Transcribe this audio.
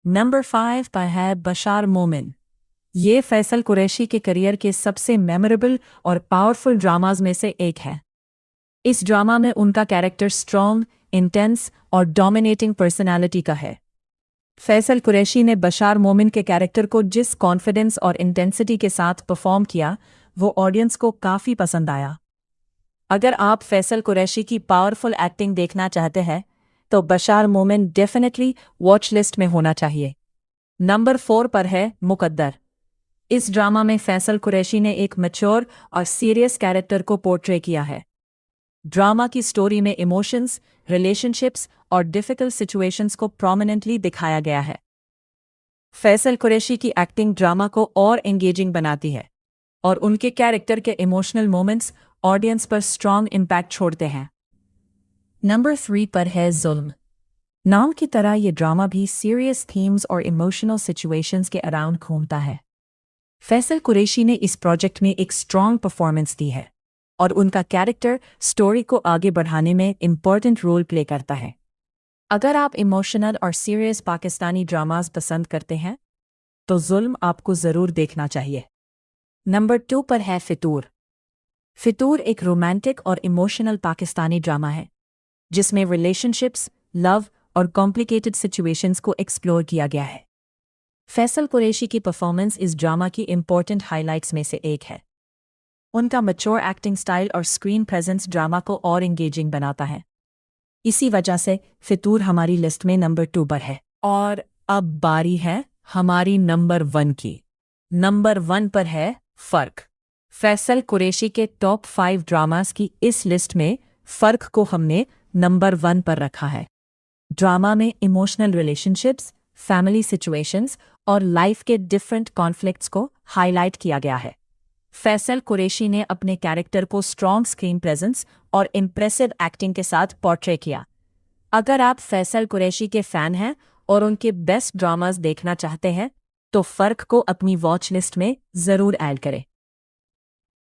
Number 5 पर है बशार मोमिन। ये फैसल कुरैशी के करियर के सबसे मेमोरेबल और पावरफुल ड्रामाज में से एक है। इस ड्रामा में उनका कैरेक्टर स्ट्रॉन्ग, इंटेंस और डोमिनेटिंग पर्सनालिटी का है। फैसल कुरैशी ने बशार मोमिन के कैरेक्टर को जिस कॉन्फिडेंस और इंटेंसिटी के साथ परफॉर्म किया, वो ऑडियंस को काफ़ी पसंद आया। अगर आप फैसल कुरैशी की पावरफुल एक्टिंग देखना चाहते हैं, तो बशार मोमिन डेफिनेटली वॉच लिस्ट में होना चाहिए। नंबर 4 पर है मुकद्दर। इस ड्रामा में फैसल कुरैशी ने एक मैच्योर और सीरियस कैरेक्टर को पोर्ट्रे किया है। ड्रामा की स्टोरी में इमोशंस, रिलेशनशिप्स और डिफिकल्ट सिचुएशंस को प्रोमिनेंटली दिखाया गया है। फैसल कुरैशी की एक्टिंग ड्रामा को और एंगेजिंग बनाती है और उनके कैरेक्टर के इमोशनल मोमेंट्स ऑडियंस पर स्ट्रॉन्ग इम्पैक्ट छोड़ते हैं। नंबर 3 पर है जुल्म। नाम की तरह ये ड्रामा भी सीरियस थीम्स और इमोशनल सिचुएशंस के अराउंड घूमता है। फैसल कुरैशी ने इस प्रोजेक्ट में एक स्ट्रॉन्ग परफॉर्मेंस दी है और उनका कैरेक्टर स्टोरी को आगे बढ़ाने में इम्पॉर्टेंट रोल प्ले करता है। अगर आप इमोशनल और सीरियस पाकिस्तानी ड्रामास पसंद करते हैं, तो जुल्म आपको ज़रूर देखना चाहिए। नंबर 2 पर है फितूर। फितूर एक रोमांटिक और इमोशनल पाकिस्तानी ड्रामा है, जिसमें रिलेशनशिप्स, लव और कॉम्प्लिकेटेड सिचुएशंस को एक्सप्लोर किया गया है। फैसल कुरैशी की परफॉर्मेंस इस ड्रामा की इम्पोर्टेंट हाइलाइट्स में से एक है। उनका मैच्योर एक्टिंग स्टाइल और स्क्रीन प्रेजेंस ड्रामा को और एंगेजिंग बनाता है। इसी वजह से फितूर हमारी लिस्ट में नंबर 2 पर है। और अब बारी है हमारी नंबर 1 की। नंबर 1 पर है फर्क। फैसल कुरैशी के टॉप 5 ड्रामास की इस लिस्ट में फर्क को हमने नंबर 1 पर रखा है। ड्रामा में इमोशनल रिलेशनशिप्स, फैमिली सिचुएशंस और लाइफ के डिफरेंट कॉन्फ्लिक्ट्स को हाईलाइट किया गया है। फैसल कुरैशी ने अपने कैरेक्टर को स्ट्रॉन्ग स्क्रीन प्रेजेंस और इम्प्रेसिव एक्टिंग के साथ पोर्ट्रे किया। अगर आप फैसल कुरैशी के फ़ैन हैं और उनके बेस्ट ड्रामास देखना चाहते हैं, तो फ़र्क को अपनी वॉच लिस्ट में ज़रूर ऐड करें।